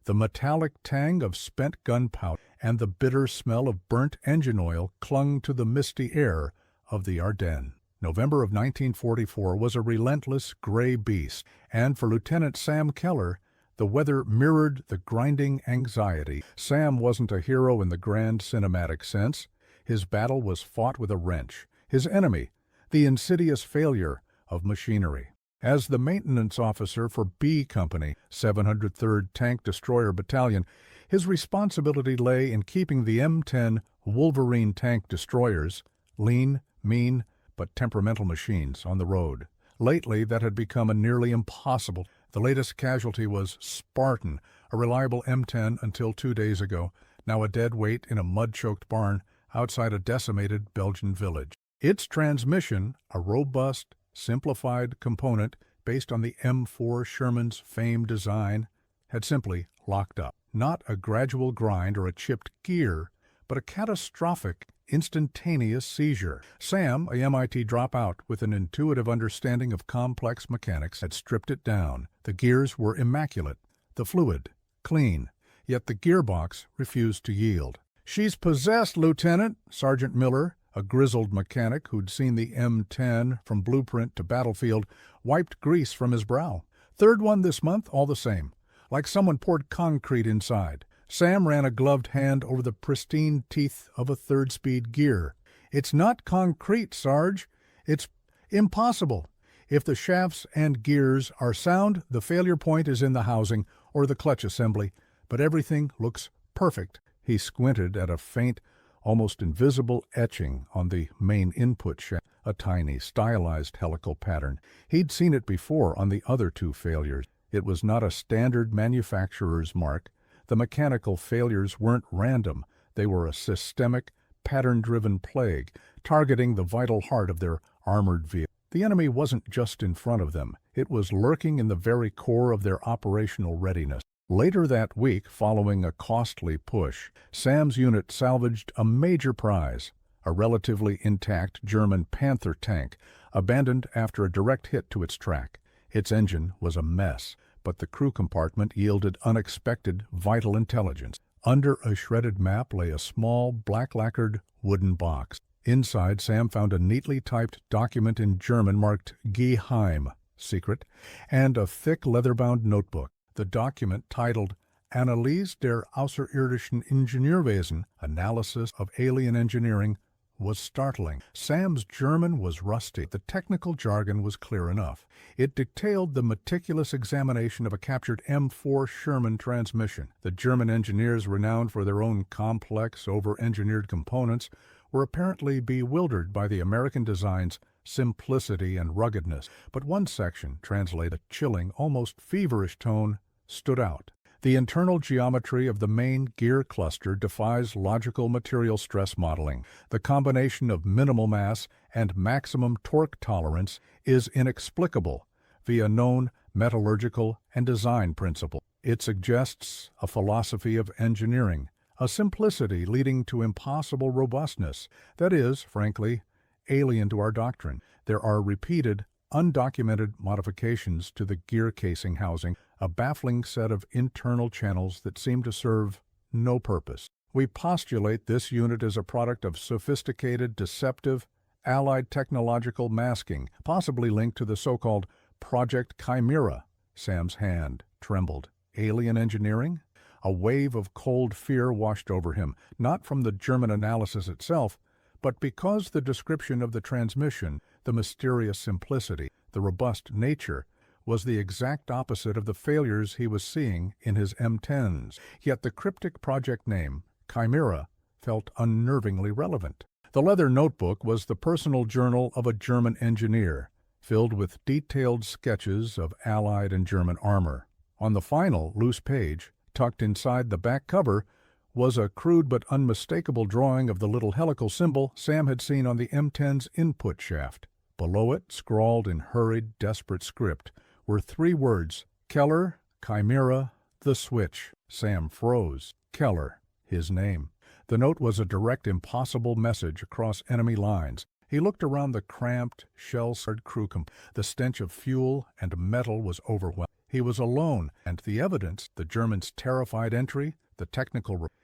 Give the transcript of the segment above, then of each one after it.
The metallic tang of spent gunpowder and the bitter smell of burnt engine oil clung to the misty air of the Ardennes. November of 1944 was a relentless gray beast, and for Lieutenant Sam Keller, the weather mirrored the grinding anxiety. Sam wasn't a hero in the grand cinematic sense. His battle was fought with a wrench. His enemy, the insidious failure of machinery. As the maintenance officer for B Company, 703rd Tank Destroyer Battalion, his responsibility lay in keeping the M10 Wolverine tank destroyers, lean, mean, but temperamental machines, on the road. Lately, that had become a nearly impossible. The latest casualty was Spartan, a reliable M10 until 2 days ago, now a dead weight in a mud-choked barn outside a decimated Belgian village. Its transmission, a robust, simplified component based on the M4 Sherman's famed design, had simply locked up. Not a gradual grind or a chipped gear, but a catastrophic, instantaneous seizure. Sam, a MIT dropout with an intuitive understanding of complex mechanics, had stripped it down. The gears were immaculate, the fluid clean, yet the gearbox refused to yield. "She's possessed, Lieutenant," Sergeant Miller, a grizzled mechanic who'd seen the M10 from blueprint to battlefield, wiped grease from his brow. "Third one this month, all the same. Like someone poured concrete inside." Sam ran a gloved hand over the pristine teeth of a third-speed gear. "It's not concrete, Sarge. It's impossible. If the shafts and gears are sound, the failure point is in the housing or the clutch assembly, but everything looks perfect." He squinted at a faint, almost invisible etching on the main input shaft, a tiny, stylized helical pattern. He'd seen it before on the other two failures. It was not a standard manufacturer's mark. The mechanical failures weren't random. They were a systemic, pattern-driven plague, targeting the vital heart of their armored vehicle. The enemy wasn't just in front of them. It was lurking in the very core of their operational readiness. Later that week, following a costly push, Sam's unit salvaged a major prize, a relatively intact German Panther tank, abandoned after a direct hit to its track. Its engine was a mess, but the crew compartment yielded unexpected, vital intelligence. Under a shredded map lay a small, black-lacquered wooden box. Inside, Sam found a neatly typed document in German marked Geheim, secret, and a thick leather-bound notebook. The document, titled Analyse der außerirdischen Ingenieurwesen, Analysis of Alien Engineering, was startling. Sam's German was rusty. The technical jargon was clear enough. It detailed the meticulous examination of a captured M4 Sherman transmission. The German engineers, renowned for their own complex, over-engineered components, were apparently bewildered by the American design's simplicity and ruggedness. But one section, translated a chilling, almost feverish tone, stood out. The internal geometry of the main gear cluster defies logical material stress modeling. The combination of minimal mass and maximum torque tolerance is inexplicable via known metallurgical and design principles. It suggests a philosophy of engineering, a simplicity leading to impossible robustness that is, frankly, alien to our doctrine. There are repeated, undocumented modifications to the gear casing housing, a baffling set of internal channels that seem to serve no purpose. We postulate this unit as a product of sophisticated, deceptive, allied technological masking, possibly linked to the so-called Project Chimera. Sam's hand trembled. Alien engineering? A wave of cold fear washed over him, not from the German analysis itself, but because the description of the transmission, the mysterious simplicity, the robust nature, was the exact opposite of the failures he was seeing in his M10s. Yet the cryptic project name, Chimera, felt unnervingly relevant. The leather notebook was the personal journal of a German engineer, filled with detailed sketches of Allied and German armor. On the final, loose page, tucked inside the back cover, was a crude but unmistakable drawing of the little helical symbol Sam had seen on the M10's input shaft. Below it, scrawled in hurried, desperate script, were 3 words: Keller, Chimera, the switch. Sam froze. Keller, his name. The note was a direct, impossible message across enemy lines. He looked around the cramped, shell-scarred crew. The stench of fuel and metal was overwhelming. He was alone, and the evidence, the Germans' terrified entry, the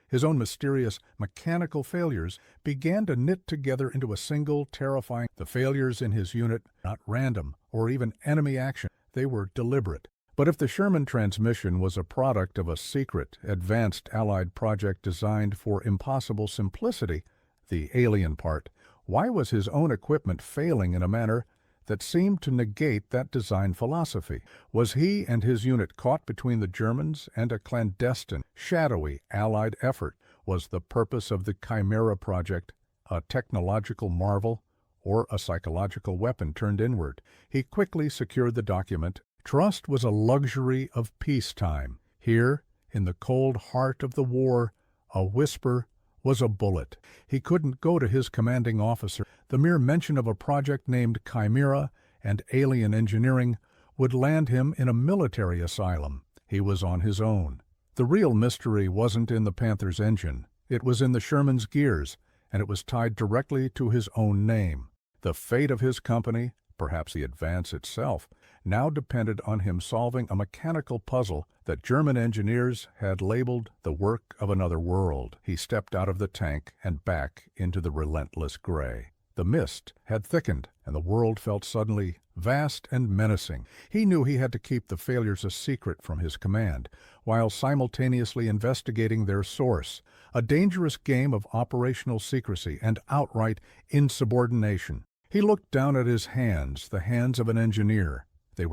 his own mysterious mechanical failures, began to knit together into a single terrifying. The failures in his unit, not random or even enemy action, they were deliberate. But if the Sherman transmission was a product of a secret, advanced Allied project designed for impossible simplicity, the alien part, why was his own equipment failing in a manner that seemed to negate that design philosophy? Was he and his unit caught between the Germans and a clandestine, shadowy Allied effort? Was the purpose of the Chimera project a technological marvel or a psychological weapon turned inward? He quickly secured the document. Trust was a luxury of peacetime. Here, in the cold heart of the war, a whisper was a bullet. He couldn't go to his commanding officer. The mere mention of a project named Chimera and alien engineering would land him in a military asylum. He was on his own. The real mystery wasn't in the Panther's engine. It was in the Sherman's gears, and it was tied directly to his own name. The fate of his company, perhaps the advance itself, now depended on him solving a mechanical puzzle that German engineers had labeled the work of another world. He stepped out of the tank and back into the relentless gray. The mist had thickened, and the world felt suddenly vast and menacing. He knew he had to keep the failures a secret from his command, while simultaneously investigating their source, a dangerous game of operational secrecy and outright insubordination. He looked down at his hands, the hands of an engineer. The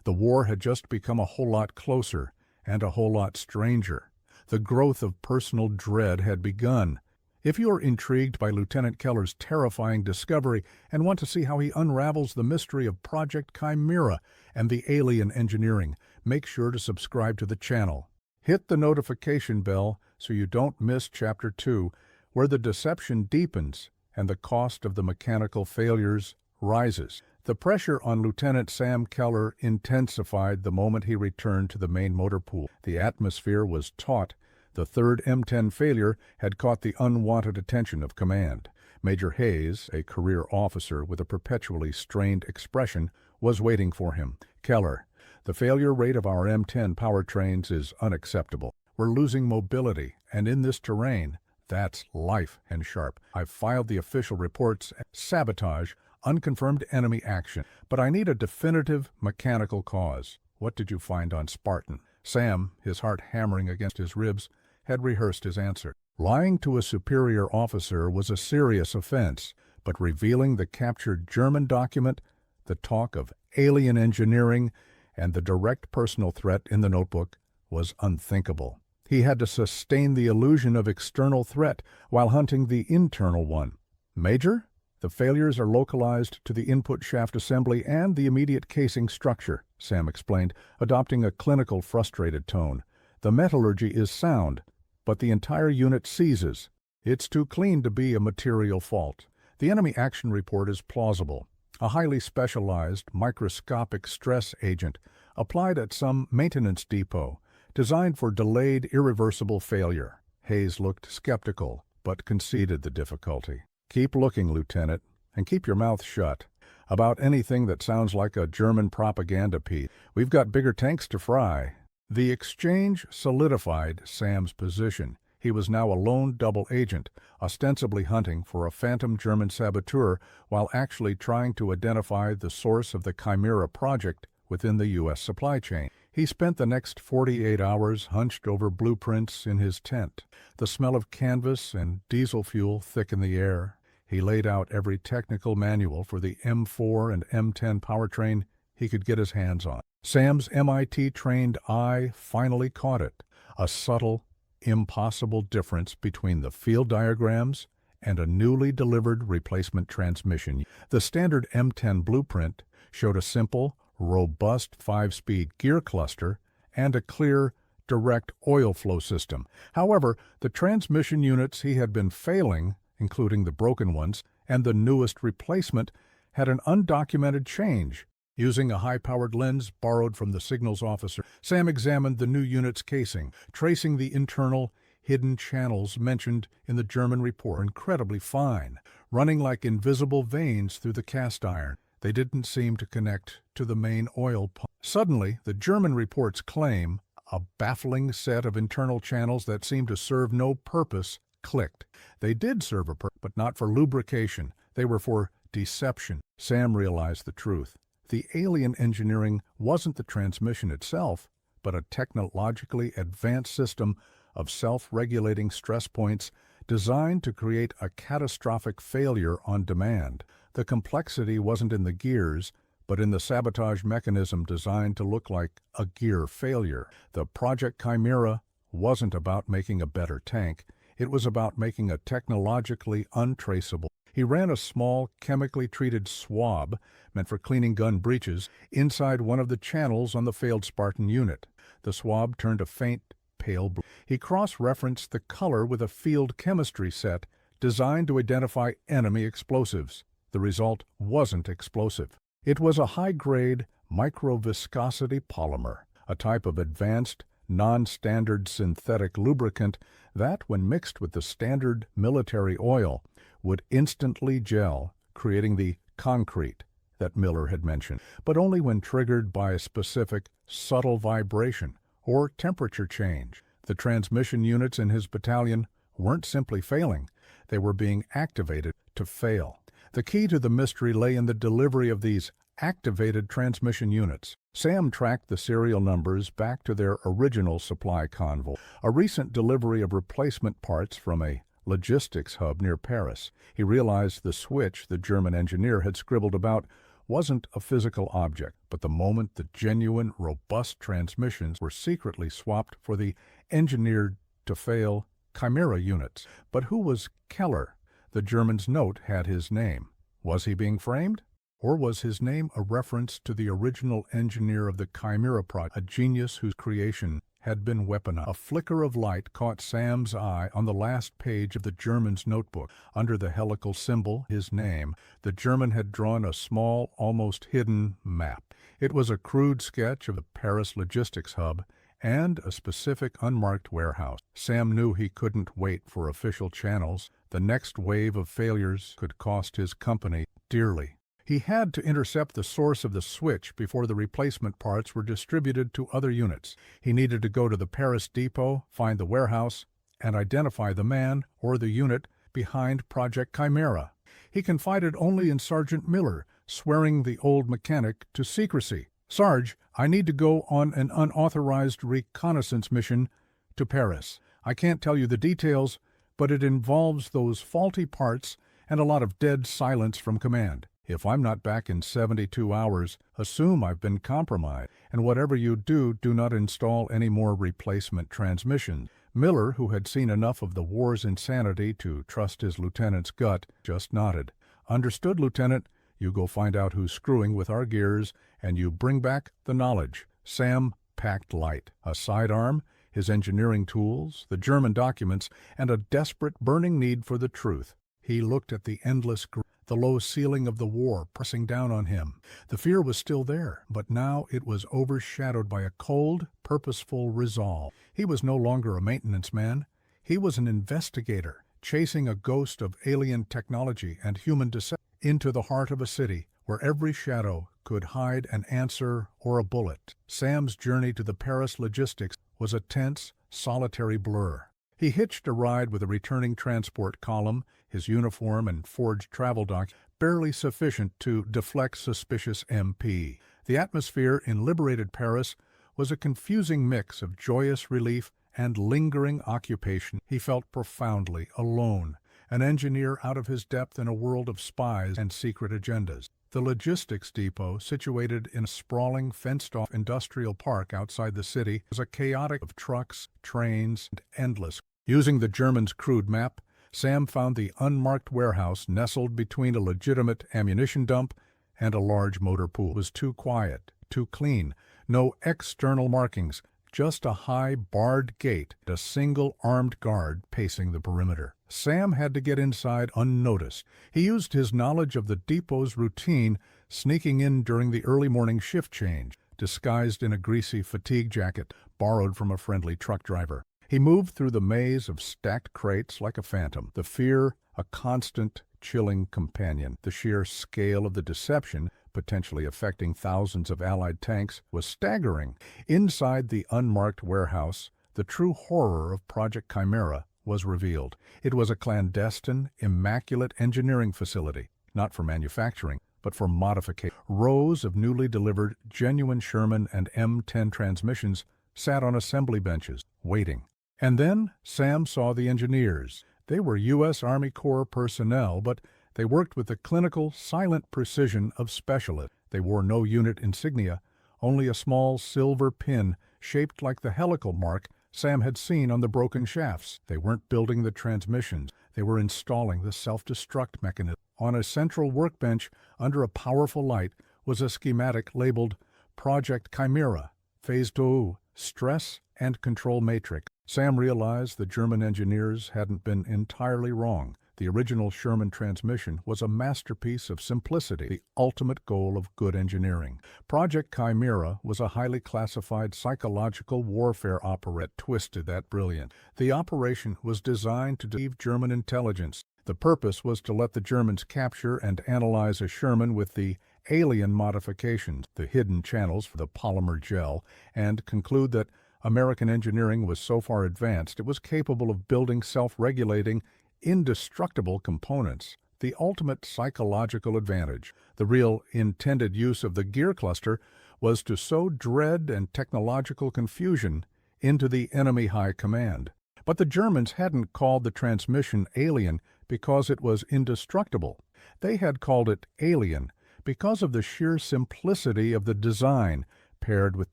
war had just become a whole lot closer and a whole lot stranger. The growth of personal dread had begun. If you are intrigued by Lieutenant Keller's terrifying discovery and want to see how he unravels the mystery of Project Chimera and the alien engineering, make sure to subscribe to the channel. Hit the notification bell so you don't miss Chapter 2, where the deception deepens and the cost of the mechanical failures rises. The pressure on Lieutenant Sam Keller intensified the moment he returned to the main motor pool. The atmosphere was taut. The third M10 failure had caught the unwanted attention of command. Major Hayes, a career officer with a perpetually strained expression, was waiting for him. "Keller, the failure rate of our M10 powertrains is unacceptable. We're losing mobility, and in this terrain, that's life and sharp. I've filed the official reports. Sabotage, unconfirmed enemy action, but I need a definitive mechanical cause. What did you find on Spartan?" Sam, his heart hammering against his ribs, had rehearsed his answer. Lying to a superior officer was a serious offense, but revealing the captured German document, the talk of alien engineering, and the direct personal threat in the notebook was unthinkable. He had to sustain the illusion of external threat while hunting the internal one. "Major? The failures are localized to the input shaft assembly and the immediate casing structure," Sam explained, adopting a clinical, frustrated tone. "The metallurgy is sound, but the entire unit seizes. It's too clean to be a material fault. The enemy action report is plausible. A highly specialized, microscopic stress agent applied at some maintenance depot, designed for delayed, irreversible failure." Hayes looked skeptical, but conceded the difficulty. "Keep looking, Lieutenant, and keep your mouth shut about anything that sounds like a German propaganda piece. We've got bigger tanks to fry." The exchange solidified Sam's position. He was now a lone double agent, ostensibly hunting for a phantom German saboteur while actually trying to identify the source of the Chimera project within the U.S. supply chain. He spent the next 48 hours hunched over blueprints in his tent. The smell of canvas and diesel fuel thick in the air. He laid out every technical manual for the M4 and M10 powertrain he could get his hands on. Sam's MIT-trained eye finally caught it, a subtle, impossible difference between the field diagrams and a newly delivered replacement transmission. The standard M10 blueprint showed a simple, robust 5-speed gear cluster and a clear, direct oil flow system. However, the transmission units he had been failing, including the broken ones, and the newest replacement, had an undocumented change. Using a high-powered lens borrowed from the signals officer, Sam examined the new unit's casing, tracing the internal, hidden channels mentioned in the German report. Incredibly fine, running like invisible veins through the cast iron. They didn't seem to connect to the main oil pump. Suddenly, the German reports claim a baffling set of internal channels that seemed to serve no purpose clicked. They did serve a purpose, but not for lubrication. They were for deception. Sam realized the truth. The alien engineering wasn't the transmission itself, but a technologically advanced system of self-regulating stress points designed to create a catastrophic failure on demand. The complexity wasn't in the gears, but in the sabotage mechanism designed to look like a gear failure. The Project Chimera wasn't about making a better tank. It was about making a technologically untraceable. He ran a small, chemically treated swab, meant for cleaning gun breeches, inside one of the channels on the failed Spartan unit. The swab turned a faint, pale blue. He cross-referenced the color with a field chemistry set designed to identify enemy explosives. The result wasn't explosive. It was a high-grade, microviscosity polymer, a type of advanced, non-standard synthetic lubricant that, when mixed with the standard military oil, would instantly gel, creating the concrete that Miller had mentioned, but only when triggered by a specific, subtle vibration or temperature change. The transmission units in his battalion weren't simply failing, they were being activated to fail. The key to the mystery lay in the delivery of these activated transmission units. Sam tracked the serial numbers back to their original supply convoy, a recent delivery of replacement parts from a logistics hub near Paris. He realized the switch the German engineer had scribbled about wasn't a physical object, but the moment the genuine, robust transmissions were secretly swapped for the engineered-to-fail Chimera units. But who was Keller? The German's note had his name. Was he being framed? Or was his name a reference to the original engineer of the Chimera project, a genius whose creation had been weaponized? A flicker of light caught Sam's eye on the last page of the German's notebook. Under the helical symbol, his name, the German had drawn a small, almost hidden map. It was a crude sketch of the Paris logistics hub and a specific unmarked warehouse. Sam knew he couldn't wait for official channels. The next wave of failures could cost his company dearly. He had to intercept the source of the switch before the replacement parts were distributed to other units. He needed to go to the Paris depot, find the warehouse, and identify the man or the unit behind Project Chimera. He confided only in Sergeant Miller, swearing the old mechanic to secrecy. "Sarge, I need to go on an unauthorized reconnaissance mission to Paris. I can't tell you the details, but it involves those faulty parts and a lot of dead silence from command. If I'm not back in 72 hours, assume I've been compromised, and whatever you do, do not install any more replacement transmissions." Miller, who had seen enough of the war's insanity to trust his lieutenant's gut, just nodded. "Understood, Lieutenant. You go find out who's screwing with our gears, and you bring back the knowledge." Sam packed light. A sidearm, his engineering tools, the German documents, and a desperate, burning need for the truth. He looked at the endless the low ceiling of the war pressing down on him. The fear was still there, but now it was overshadowed by a cold, purposeful resolve. He was no longer a maintenance man. He was an investigator, chasing a ghost of alien technology and human descent into the heart of a city where every shadow could hide an answer or a bullet. Sam's journey to the Paris logistics was a tense, solitary blur. He hitched a ride with a returning transport column, his uniform and forged travel doc barely sufficient to deflect suspicious MP. The atmosphere in liberated Paris was a confusing mix of joyous relief and lingering occupation. He felt profoundly alone, an engineer out of his depth in a world of spies and secret agendas. The logistics depot, situated in a sprawling, fenced-off industrial park outside the city, was a chaotic of trucks, trains, and endless. Using the German's crude map, Sam found the unmarked warehouse nestled between a legitimate ammunition dump and a large motor pool. It was too quiet, too clean, no external markings, just a high, barred gate and a single armed guard pacing the perimeter. Sam had to get inside unnoticed. He used his knowledge of the depot's routine, sneaking in during the early morning shift change, disguised in a greasy fatigue jacket borrowed from a friendly truck driver. He moved through the maze of stacked crates like a phantom, the fear a constant, chilling companion. The sheer scale of the deception potentially affecting thousands of Allied tanks, was staggering. Inside the unmarked warehouse, the true horror of Project Chimera was revealed. It was a clandestine, immaculate engineering facility, not for manufacturing, but for modification. Rows of newly delivered genuine Sherman and M10 transmissions sat on assembly benches, waiting. And then Sam saw the engineers. They were U.S. Army Corps personnel, but they worked with the clinical, silent precision of specialists. They wore no unit insignia, only a small silver pin shaped like the helical mark Sam had seen on the broken shafts. They weren't building the transmissions. They were installing the self-destruct mechanism. On a central workbench, under a powerful light, was a schematic labeled Project Chimera, Phase 2, Stress and Control Matrix. Sam realized the German engineers hadn't been entirely wrong. The original Sherman transmission was a masterpiece of simplicity, the ultimate goal of good engineering. Project Chimera was a highly classified psychological warfare operette twisted that brilliant. The operation was designed to deceive German intelligence. The purpose was to let the Germans capture and analyze a Sherman with the alien modifications, the hidden channels for the polymer gel, and conclude that American engineering was so far advanced it was capable of building self-regulating, indestructible components, the ultimate psychological advantage. The real intended use of the gear cluster was to sow dread and technological confusion into the enemy high command. But the Germans hadn't called the transmission alien because it was indestructible. They had called it alien because of the sheer simplicity of the design paired with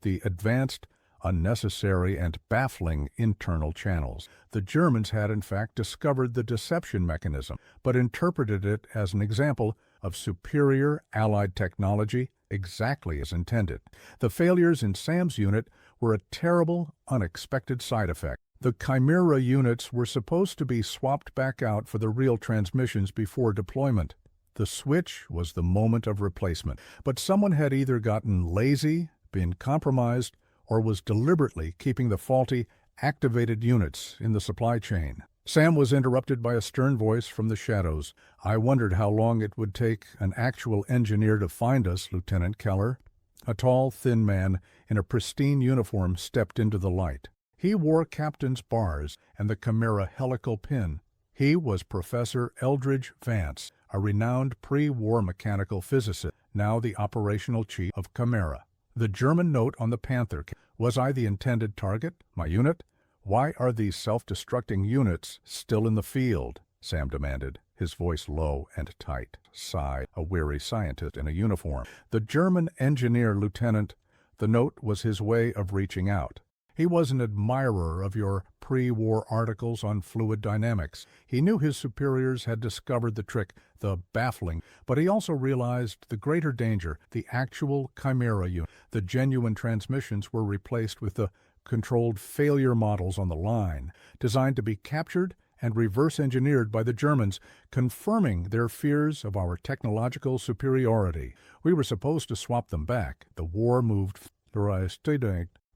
the advanced, unnecessary and baffling internal channels. The Germans had in fact discovered the deception mechanism, but interpreted it as an example of superior Allied technology exactly as intended. The failures in Sam's unit were a terrible, unexpected side effect. The Chimera units were supposed to be swapped back out for the real transmissions before deployment. The switch was the moment of replacement, but someone had either gotten lazy, been compromised, or was deliberately keeping the faulty, activated units in the supply chain. Sam was interrupted by a stern voice from the shadows. "I wondered how long it would take an actual engineer to find us, Lieutenant Keller." A tall, thin man in a pristine uniform stepped into the light. He wore captain's bars and the Chimera helical pin. He was Professor Eldridge Vance, a renowned pre-war mechanical physicist, now the operational chief of Chimera. The German note on the Panther. "Was I the intended target? My unit? Why are these self-destructing units still in the field?" Sam demanded, his voice low and tight. Sighed a weary scientist in a uniform. "The German engineer, Lieutenant." The note was his way of reaching out. He was an admirer of your pre-war articles on fluid dynamics. He knew his superiors had discovered the trick, the baffling, but he also realized the greater danger, the actual Chimera unit. The genuine transmissions were replaced with the controlled failure models on the line, designed to be captured and reverse-engineered by the Germans, confirming their fears of our technological superiority. We were supposed to swap them back. The war moved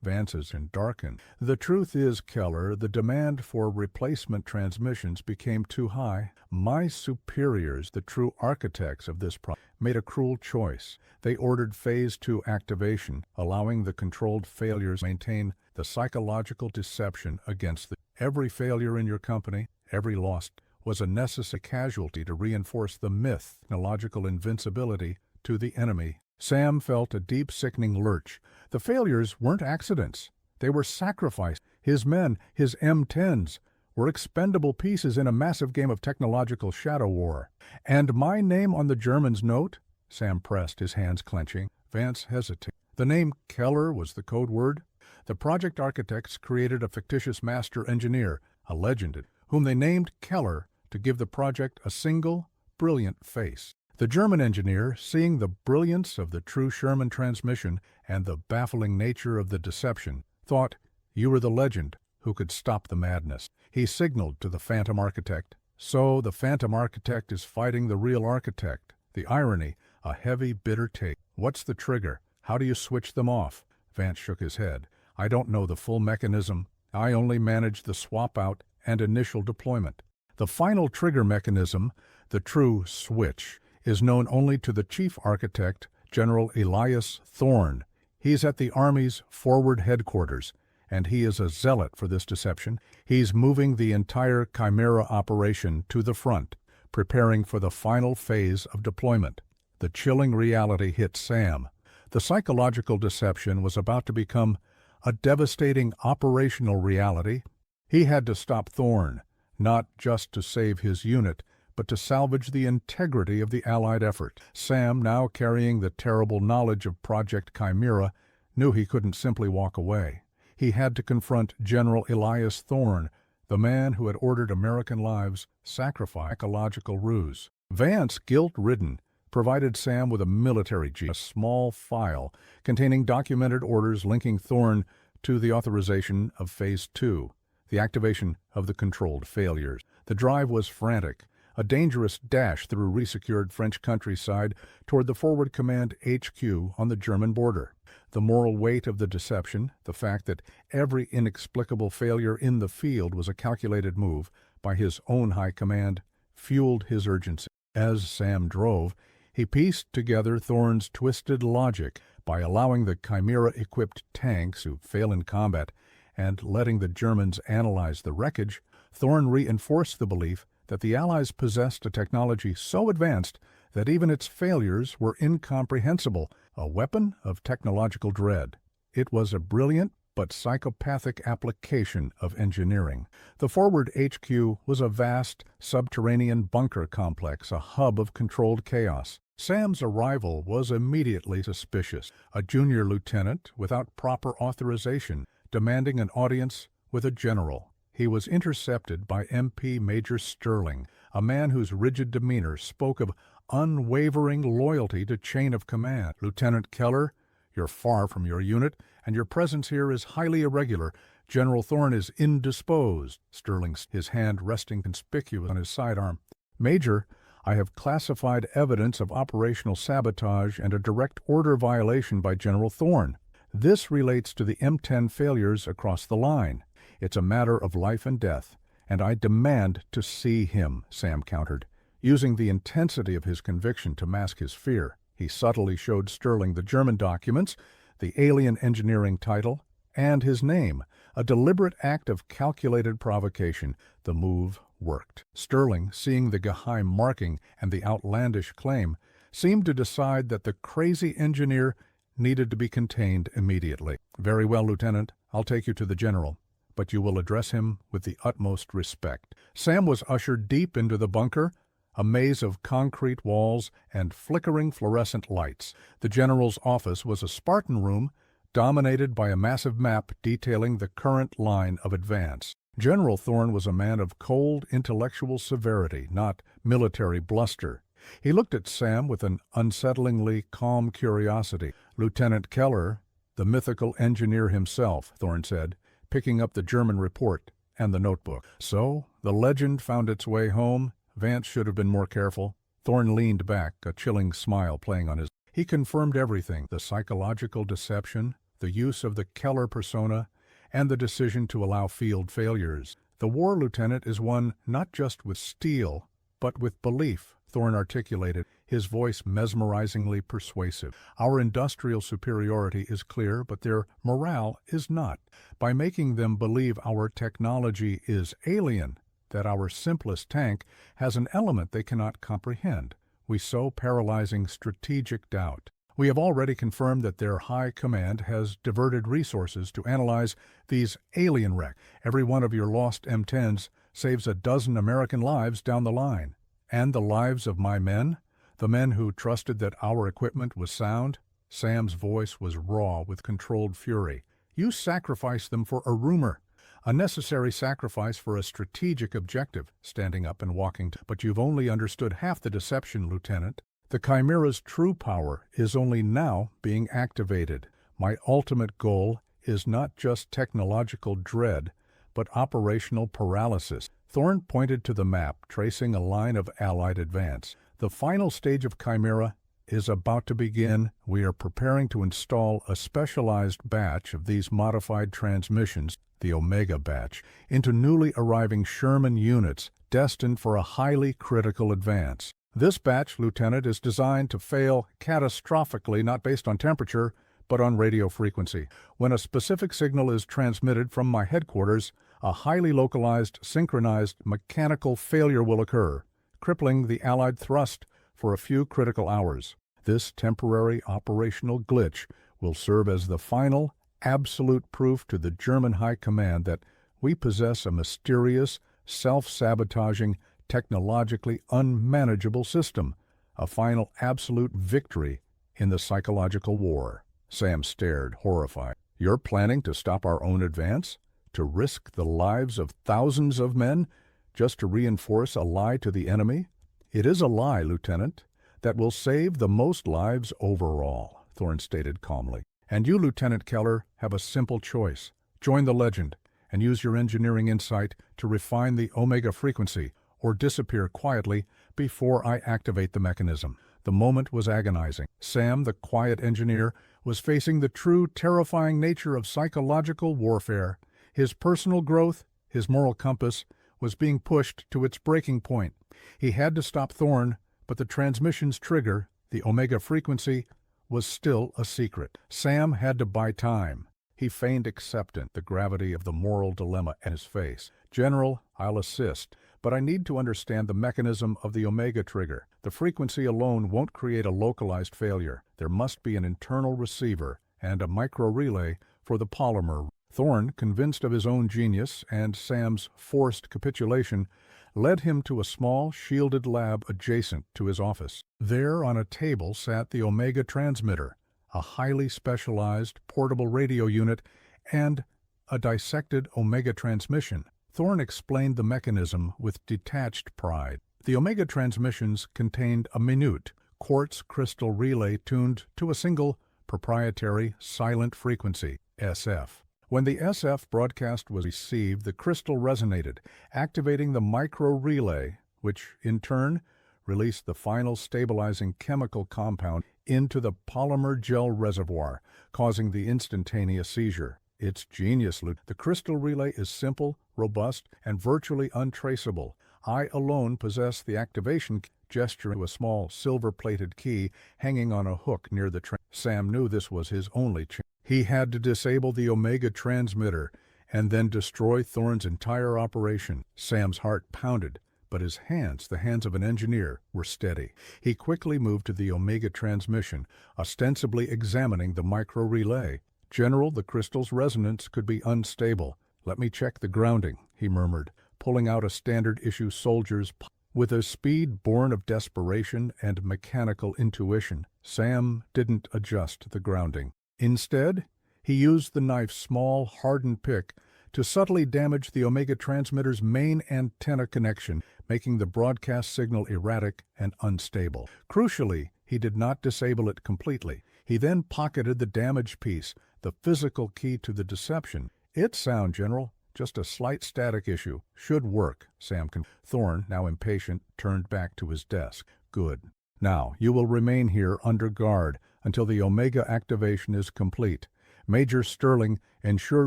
advances and darkened. The truth is, Keller, the demand for replacement transmissions became too high. My superiors, the true architects of this project, made a cruel choice. They ordered Phase 2 activation, allowing the controlled failures to maintain the psychological deception against every failure in your company, every loss, was a necessary casualty to reinforce the myth, technological invincibility, to the enemy. Sam felt a deep, sickening lurch. The failures weren't accidents. They were sacrificed. His men, his M10s, were expendable pieces in a massive game of technological shadow war. "And my name on the German's note?" Sam pressed, his hands clenching. Vance hesitated. The name Keller was the code word. The project architects created a fictitious master engineer, a legend, whom they named Keller to give the project a single, brilliant face. The German engineer, seeing the brilliance of the true Sherman transmission and the baffling nature of the deception, thought, "You were the legend who could stop the madness." He signaled to the phantom architect. So the phantom architect is fighting the real architect. The irony, a heavy, bitter taste. "What's the trigger? How do you switch them off?" Vance shook his head. "I don't know the full mechanism. I only manage the swap-out and initial deployment. The final trigger mechanism, the true switch, is known only to the chief architect, General Elias Thorne. He's at the Army's forward headquarters, and he is a zealot for this deception. He's moving the entire Chimera operation to the front, preparing for the final phase of deployment. The chilling reality hit Sam. The psychological deception was about to become a devastating operational reality. He had to stop Thorne, not just to save his unit, but to salvage the integrity of the Allied effort. Sam, now carrying the terrible knowledge of Project Chimera, knew he couldn't simply walk away. He had to confront General Elias Thorne, the man who had ordered American lives sacrificed. Psychological ruse. Vance, guilt-ridden, provided Sam with a military a small file containing documented orders linking Thorne to the authorization of Phase 2, the activation of the controlled failures. The drive was frantic, a dangerous dash through resecured French countryside toward the Forward Command HQ on the German border. The moral weight of the deception, the fact that every inexplicable failure in the field was a calculated move by his own high command, fueled his urgency. As Sam drove, he pieced together Thorne's twisted logic by allowing the Chimera-equipped tanks to fail in combat and letting the Germans analyze the wreckage. Thorne reinforced the belief that the Allies possessed a technology so advanced that even its failures were incomprehensible, a weapon of technological dread. It was a brilliant but psychopathic application of engineering. The Forward HQ was a vast subterranean bunker complex, a hub of controlled chaos. Sam's arrival was immediately suspicious. A junior lieutenant without proper authorization, demanding an audience with a general. He was intercepted by MP Major Sterling, a man whose rigid demeanor spoke of unwavering loyalty to chain of command. "Lieutenant Keller, you're far from your unit, and your presence here is highly irregular. General Thorne is indisposed," Sterling, his hand resting conspicuous on his sidearm. "Major, I have classified evidence of operational sabotage and a direct order violation by General Thorne. This relates to the M10 failures across the line. It's a matter of life and death, and I demand to see him," Sam countered. Using the intensity of his conviction to mask his fear, he subtly showed Sterling the German documents, the alien engineering title, and his name, a deliberate act of calculated provocation. The move worked. Sterling, seeing the Geheim marking and the outlandish claim, seemed to decide that the crazy engineer needed to be contained immediately. "Very well, Lieutenant, I'll take you to the general, but you will address him with the utmost respect." Sam was ushered deep into the bunker, a maze of concrete walls and flickering fluorescent lights. The general's office was a Spartan room dominated by a massive map detailing the current line of advance. General Thorne was a man of cold intellectual severity, not military bluster. He looked at Sam with an unsettlingly calm curiosity. "Lieutenant Keller, the mythical engineer himself," Thorne said, picking up the German report and the notebook. "So, the legend found its way home. Vance should have been more careful." Thorne leaned back, a chilling smile playing on his. He confirmed everything: the psychological deception, the use of the Keller persona, and the decision to allow field failures. "The war, Lieutenant, is won not just with steel, but with belief," Thorne articulated, his voice mesmerizingly persuasive. "Our industrial superiority is clear, but their morale is not. By making them believe our technology is alien, that our simplest tank has an element they cannot comprehend, we sow paralyzing strategic doubt. We have already confirmed that their high command has diverted resources to analyze these alien wrecks. Every one of your lost M10s saves a dozen American lives down the line. And the lives of my men, the men who trusted that our equipment was sound." Sam's voice was raw with controlled fury. "You sacrificed them for a rumor. A necessary sacrifice for a strategic objective," standing up and walking "But you've only understood half the deception, Lieutenant. The Chimera's true power is only now being activated. My ultimate goal is not just technological dread, but operational paralysis." Thorne pointed to the map, tracing a line of Allied advance. "The final stage of Chimera is about to begin. We are preparing to install a specialized batch of these modified transmissions, the Omega batch, into newly arriving Sherman units destined for a highly critical advance. This batch, Lieutenant, is designed to fail catastrophically, not based on temperature, but on radio frequency. When a specific signal is transmitted from my headquarters, a highly localized, synchronized mechanical failure will occur, crippling the Allied thrust for a few critical hours. This temporary operational glitch will serve as the final, absolute proof to the German High Command that we possess a mysterious, self-sabotaging, technologically unmanageable system, a final absolute victory in the psychological war. Sam stared, horrified. You're planning to stop our own advance? To risk the lives of thousands of men just to reinforce a lie to the enemy? It is a lie, Lieutenant, that will save the most lives overall, Thorne stated calmly. And you, Lieutenant Keller, have a simple choice. Join the legend and use your engineering insight to refine the Omega frequency or disappear quietly before I activate the mechanism. The moment was agonizing. Sam, the quiet engineer, was facing the true, terrifying nature of psychological warfare. His personal growth, his moral compass, was being pushed to its breaking point. He had to stop Thorne, but the transmission's trigger, the Omega frequency, was still a secret. Sam had to buy time. He feigned acceptance, the gravity of the moral dilemma in his face. General, I'll assist, but I need to understand the mechanism of the Omega trigger. The frequency alone won't create a localized failure. There must be an internal receiver and a micro-relay for the polymer. Thorne, convinced of his own genius and Sam's forced capitulation, led him to a small, shielded lab adjacent to his office. There on a table sat the Omega transmitter, a highly specialized portable radio unit, and a dissected Omega transmission. Thorne explained the mechanism with detached pride. The Omega transmissions contained a minute quartz crystal relay tuned to a single proprietary silent frequency, SF. When the SF broadcast was received, the crystal resonated, activating the micro-relay, which, in turn, released the final stabilizing chemical compound into the polymer gel reservoir, causing the instantaneous seizure. It's genius, Luke. The crystal relay is simple, robust, and virtually untraceable. I alone possess the activation gesture to a small silver-plated key hanging on a hook near the train. Sam knew this was his only chance. He had to disable the Omega transmitter and then destroy Thorne's entire operation. Sam's heart pounded, but his hands, the hands of an engineer, were steady. He quickly moved to the Omega transmission, ostensibly examining the micro-relay. General, the crystal's resonance could be unstable. Let me check the grounding, he murmured, pulling out a standard-issue soldier's pipe. With a speed born of desperation and mechanical intuition, Sam didn't adjust the grounding. Instead, he used the knife's small, hardened pick to subtly damage the Omega transmitter's main antenna connection, making the broadcast signal erratic and unstable. Crucially, he did not disable it completely. He then pocketed the damaged piece, the physical key to the deception. It's sound, General. Just a slight static issue. Should work, Sam confirmed. Thorne, now impatient, turned back to his desk. Good. Now, you will remain here under guard until the Omega activation is complete. Major Sterling, ensure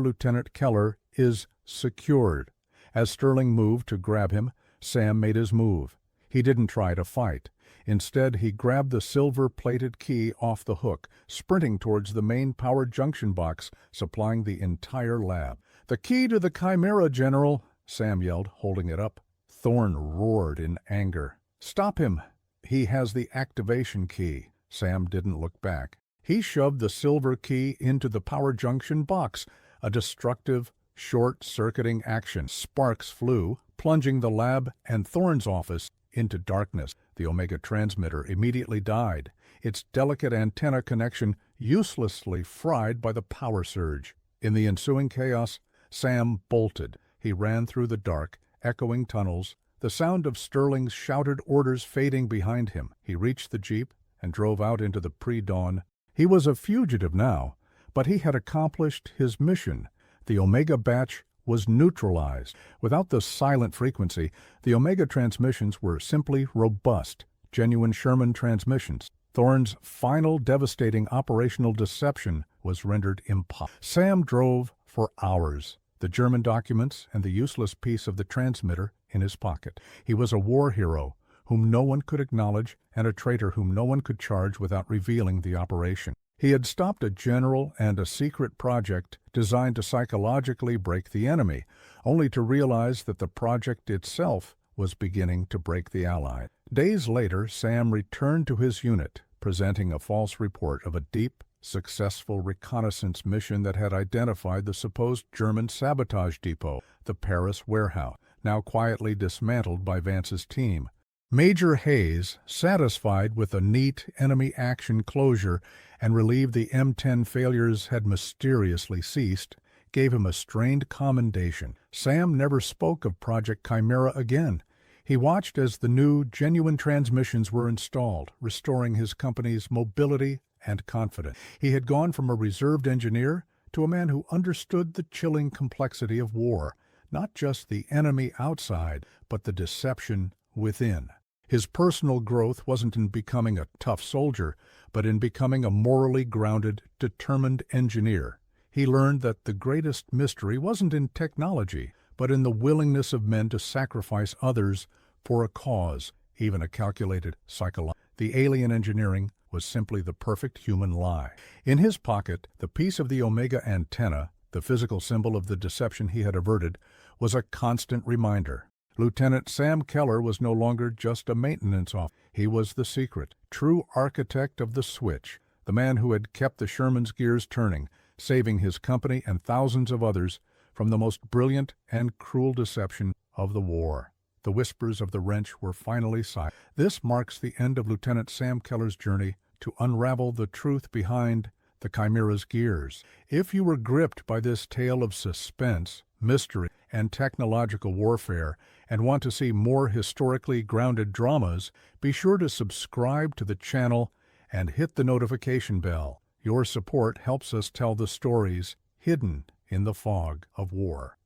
Lieutenant Keller is secured. As Sterling moved to grab him, Sam made his move. He didn't try to fight. Instead, he grabbed the silver-plated key off the hook, sprinting towards the main power junction box, supplying the entire lab. "The key to the Chimera, General!" Sam yelled, holding it up. Thorne roared in anger. "Stop him! He has the activation key." Sam didn't look back. He shoved the silver key into the power junction box, a destructive, short-circuiting action. Sparks flew, plunging the lab and Thorne's office into darkness. The Omega transmitter immediately died, its delicate antenna connection uselessly fried by the power surge. In the ensuing chaos, Sam bolted. He ran through the dark, echoing tunnels, the sound of Sterling's shouted orders fading behind him. He reached the jeep and drove out into the pre-dawn. He was a fugitive now, but he had accomplished his mission. The Omega batch was neutralized. Without the silent frequency, the Omega transmissions were simply robust, genuine Sherman transmissions. Thorne's final devastating operational deception was rendered impossible. Sam drove for hours, the German documents and the useless piece of the transmitter in his pocket. He was a war hero whom no one could acknowledge and a traitor whom no one could charge without revealing the operation. He had stopped a general and a secret project designed to psychologically break the enemy, only to realize that the project itself was beginning to break the Allies. Days later, Sam returned to his unit, presenting a false report of a deep, successful reconnaissance mission that had identified the supposed German sabotage depot, the Paris warehouse, now quietly dismantled by Vance's team. Major Hayes, satisfied with a neat enemy action closure and relieved the M10 failures had mysteriously ceased, gave him a strained commendation. Sam never spoke of Project Chimera again. He watched as the new, genuine transmissions were installed, restoring his company's mobility and confidence. He had gone from a reserved engineer to a man who understood the chilling complexity of war, not just the enemy outside, but the deception within. His personal growth wasn't in becoming a tough soldier, but in becoming a morally grounded, determined engineer. He learned that the greatest mystery wasn't in technology, but in the willingness of men to sacrifice others for a cause, even a calculated psychological. The alien engineering was simply the perfect human lie. In his pocket, the piece of the Omega antenna, the physical symbol of the deception he had averted, was a constant reminder. Lieutenant Sam Keller was no longer just a maintenance officer. He was the secret, true architect of the switch, the man who had kept the Sherman's gears turning, saving his company and thousands of others from the most brilliant and cruel deception of the war. The whispers of the wrench were finally silent. This marks the end of Lieutenant Sam Keller's journey to unravel the truth behind the Chimera's gears. If you were gripped by this tale of suspense, mystery, and technological warfare, and want to see more historically grounded dramas, be sure to subscribe to the channel and hit the notification bell. Your support helps us tell the stories hidden in the fog of war.